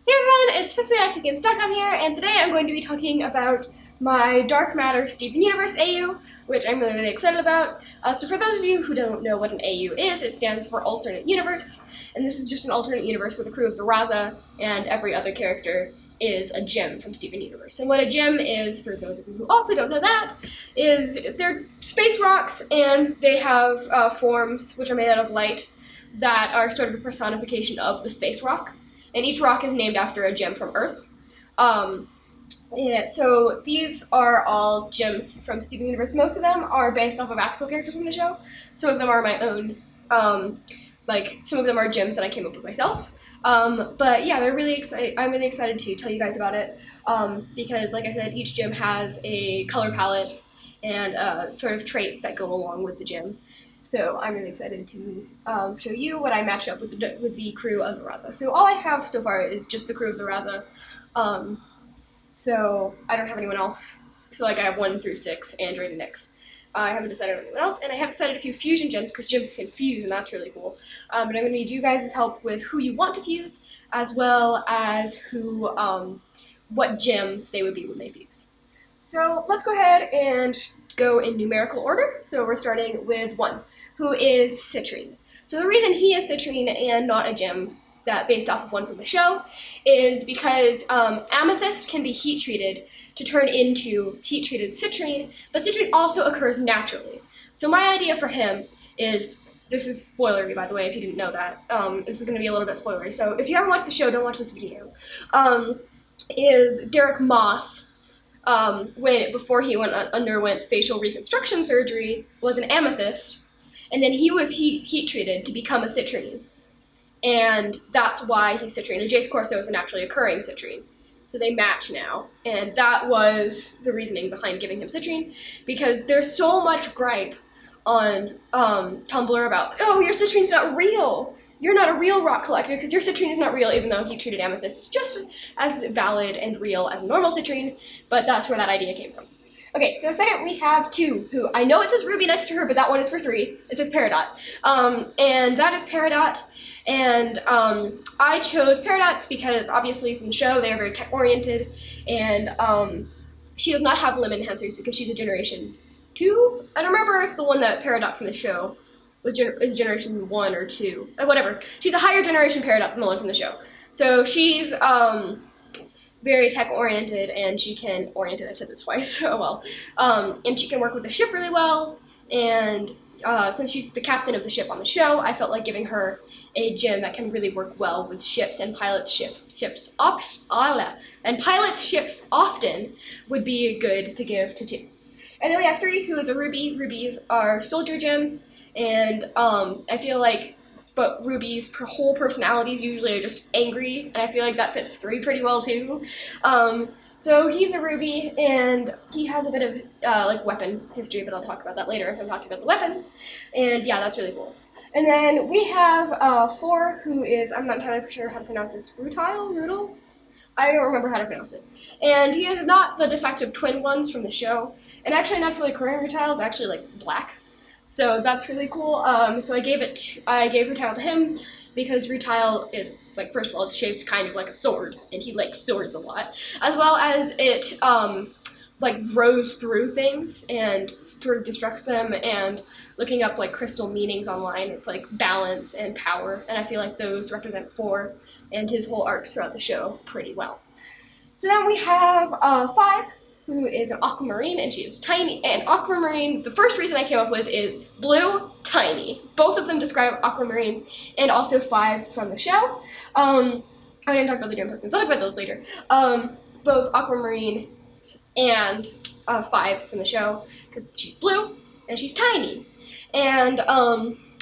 Hey everyone, it's PRESLEY'S here, and today I'm going to be talking about my Dark Matter Steven Universe AU, which I'm really excited about. So for those of you who don't know what an AU is, it stands for Alternate Universe, and this is just an alternate universe where the crew of the Raza and every other character is a gem from Steven Universe. And what a gem is, for those of you who also don't know that, is they're space rocks, and they have forms which are made out of light that are sort of a personification of the space rock. And each rock is named after a gem from Earth. So these are all gems from Steven Universe. Most of them are based off of actual characters from the show. Some of them are my own. Some of them are gems that I came up with myself. But yeah, they're really excited. I'm really excited to tell you guys about it because, like I said, each gem has a color palette and sort of traits that go along with the gem. So I'm really excited to show you what I match up with the crew of the Raza. So all I have so far is just the crew of the Raza. So I don't have anyone else. So I have 1 through 6, Android and Nyx. I haven't decided on anyone else, and I have decided a few fusion gems because gems can fuse, and that's really cool. But I'm going to need you guys' help with who you want to fuse, as well as what gems they would be when they fuse. So let's go ahead and go in numerical order. So we're starting with 1, who is Citrine. So the reason he is Citrine and not a gem that based off of one from the show is because Amethyst can be heat treated to turn into heat treated Citrine, but Citrine also occurs naturally. So my idea for him is, this is spoilery by the way if you didn't know that, this is going to be a little bit spoilery, so if you haven't watched the show, don't watch this video, is Derek Moss, before he underwent facial reconstruction surgery, was an Amethyst, and then he was heat treated to become a Citrine. And that's why he's Citrine. And Jace Corso is a naturally occurring Citrine. So they match now. And that was the reasoning behind giving him Citrine, because there's so much gripe on Tumblr about, oh, your Citrine's not real. You're not a real rock collector because your Citrine is not real, even though he treated Amethyst. It's just as valid and real as a normal Citrine, but that's where that idea came from. Okay, so second we have 2, who I know it says Ruby next to her, but that one is for 3. It says Peridot. And that is Peridot. And I chose Peridots because obviously from the show they are very tech-oriented, and she does not have limb enhancers because she's a Generation 2. I don't remember if the one that Peridot from the show is Generation 1 or 2. Whatever. She's a higher generation Peridot than the one from the show. So she's very tech-oriented, and she can, I've said this twice, oh well, and she can work with the ship really well, and since she's the captain of the ship on the show, I felt like giving her a gem that can really work well with ships and pilots ships often would be good to give to 2. And then we have 3, who is a Ruby. Rubies are soldier gems, and I feel like, but Ruby's whole personalities usually are just angry, and I feel like that fits 3 pretty well too. So he's a Ruby, and he has a bit of weapon history, but I'll talk about that later if I'm talking about the weapons. And yeah, that's really cool. And then we have 4, who is, I'm not entirely sure how to pronounce this, Rudal? I don't remember how to pronounce it. And he is not the defective twin ones from the show, and actually naturally occurring Rutile is actually black. So that's really cool. So I gave Rutile to him because Rutile is, first of all, it's shaped kind of like a sword, and he likes swords a lot, as well as it grows through things and sort of destructs them. And looking up crystal meanings online, it's balance and power, and I feel like those represent 4 and his whole arcs throughout the show pretty well. So then we have 5. Who is an Aquamarine, and she is tiny. And Aquamarine, the first reason I came up with is blue, tiny. Both of them describe Aquamarines, and also 5 from the show. I didn't talk about the different tokens, I'll talk about those later. Both Aquamarine and 5 from the show, because she's blue and she's tiny. And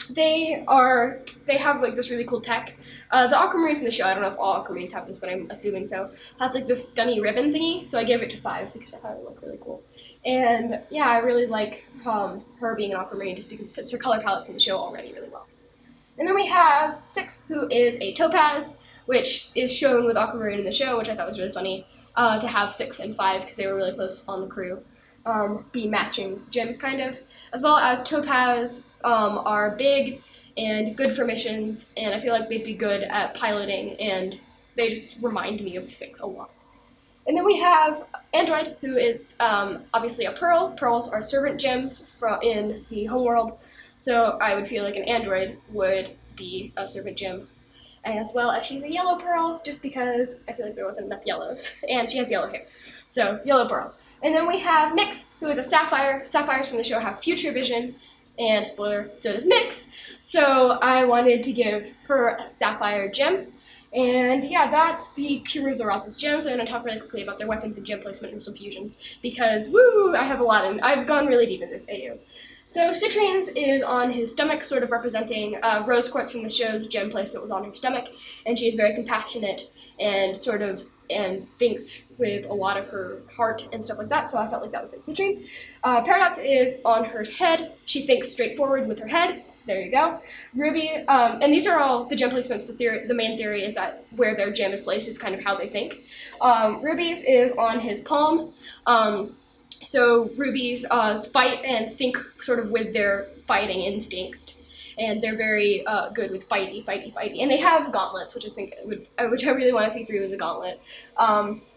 they have this really cool tech. The Aquamarine from the show, I don't know if all Aquamarines have this, but I'm assuming so, has this stunny ribbon thingy, so I gave it to 5 because I thought it looked really cool. And yeah, I really like her being an Aquamarine just because it fits her color palette from the show already really well. And then we have 6, who is a Topaz, which is shown with Aquamarine in the show, which I thought was really funny, to have 6 and 5 because they were really close on the crew. Be matching gems kind of, as well as Topaz are big and good for missions, and I feel like they'd be good at piloting and they just remind me of 6 a lot. And then we have Android, who is obviously a Pearl. Pearls are servant gems in the homeworld, so I would feel like an Android would be a servant gem, as well as she's a yellow Pearl, just because I feel like there wasn't enough yellows, and she has yellow hair, so yellow Pearl. And then we have Nyx, who is a Sapphire. Sapphires from the show have future vision, and spoiler, so does Nyx, so I wanted to give her a Sapphire gem. And yeah, that's the Pure of the Rosa's gems. I'm going to talk really quickly about their weapons and gem placement and some fusions, because woo, I have a lot, and I've gone really deep in this AU. So Citrine's is on his stomach, sort of representing Rose Quartz from the show's gem placement was on her stomach, and she is very compassionate and thinks with a lot of her heart and stuff like that, so I felt like that would fit Citrine. Paradox is on her head. She thinks straightforward with her head. There you go. Ruby, and these are all the gem placements. The main theory is that where their gem is placed is kind of how they think. Ruby's is on his palm. So Ruby's fight and think sort of with their fighting instincts, and they're very good with fighty. And they have gauntlets, which I really want to see through as a gauntlet.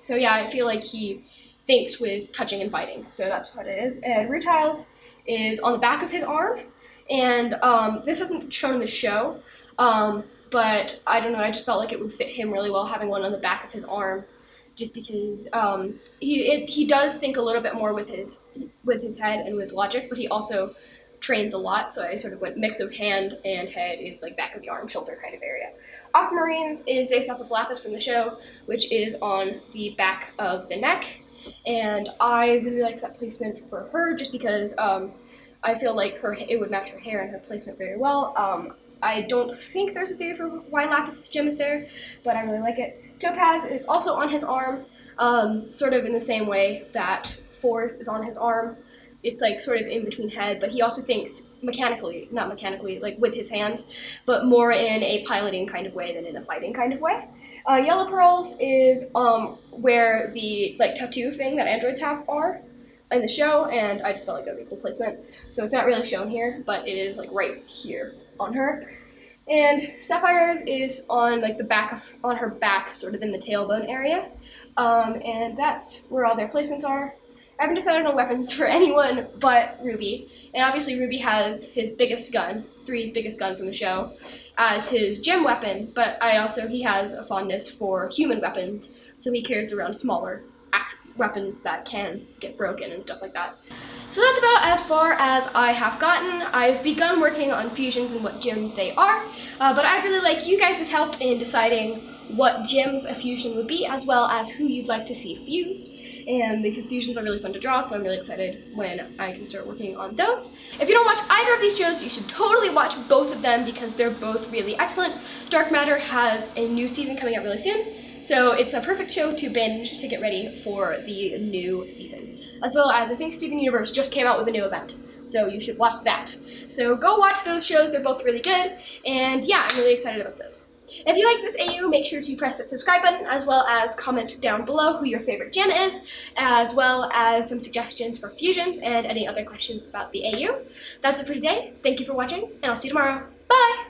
So yeah, I feel like he thinks with touching and fighting. So that's what it is. And Rutiles is on the back of his arm. And this isn't shown in the show, but I don't know, I just felt like it would fit him really well having one on the back of his arm, just because he does think a little bit more with his head and with logic, but he also trains a lot, so I sort of went mix of hand and head is like back of the arm, shoulder kind of area. Aquamarine's is based off of Lapis from the show, which is on the back of the neck, and I really like that placement for her just because I feel like it would match her hair and her placement very well. I don't think there's a theory for why Lapis' gem is there, but I really like it. Topaz is also on his arm, sort of in the same way that Force is on his arm. It's like sort of in between head, but he also thinks not mechanically, like with his hands, but more in a piloting kind of way than in a fighting kind of way. Yellow Pearls is where the like tattoo thing that androids have are in the show, and I just felt like that would be a cool placement. So it's not really shown here, but it is like right here on her. And Sapphire's is on like on her back, sort of in the tailbone area. And that's where all their placements are. I haven't decided on weapons for anyone but Ruby. And obviously Ruby has his biggest gun, 3's biggest gun from the show, as his gem weapon, but he has a fondness for human weapons, so he carries around smaller weapons that can get broken and stuff like that. So that's about as far as I have gotten. I've begun working on fusions and what gems they are, but I'd really like you guys' help in deciding what gems a fusion would be, as well as who you'd like to see fused. And because fusions are really fun to draw, so I'm really excited when I can start working on those. If you don't watch either of these shows, you should totally watch both of them because they're both really excellent. Dark Matter has a new season coming out really soon, so it's a perfect show to binge to get ready for the new season. As well as I think Steven Universe just came out with a new event, so you should watch that. So go watch those shows, they're both really good, and yeah, I'm really excited about those. If you like this AU, make sure to press that subscribe button, as well as comment down below who your favorite gem is, as well as some suggestions for fusions and any other questions about the AU. That's it for today. Thank you for watching, and I'll see you tomorrow. Bye!